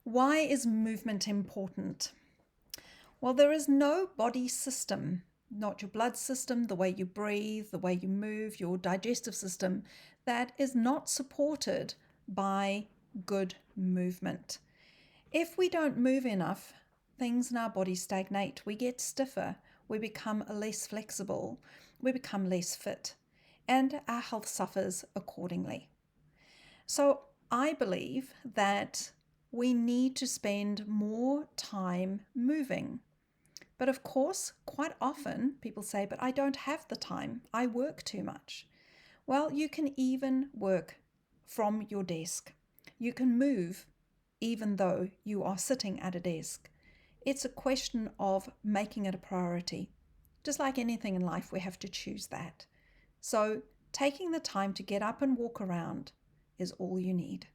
Why is movement important? Well, there is no body system, not your blood system, the way you breathe, the way you move, your digestive system, that is not supported by good movement. If we don't move enough, things in our body stagnate. We get stiffer, we become less flexible, we become less fit, and our health suffers accordingly. So I believe that we need to spend more time moving. But of course, quite often people say, but I don't have the time. I work too much. Well, you can even work from your desk. You can move even though you are sitting at a desk. It's a question of making it a priority. Just like anything in life, we have to choose that. So taking the time to get up and walk around is all you need.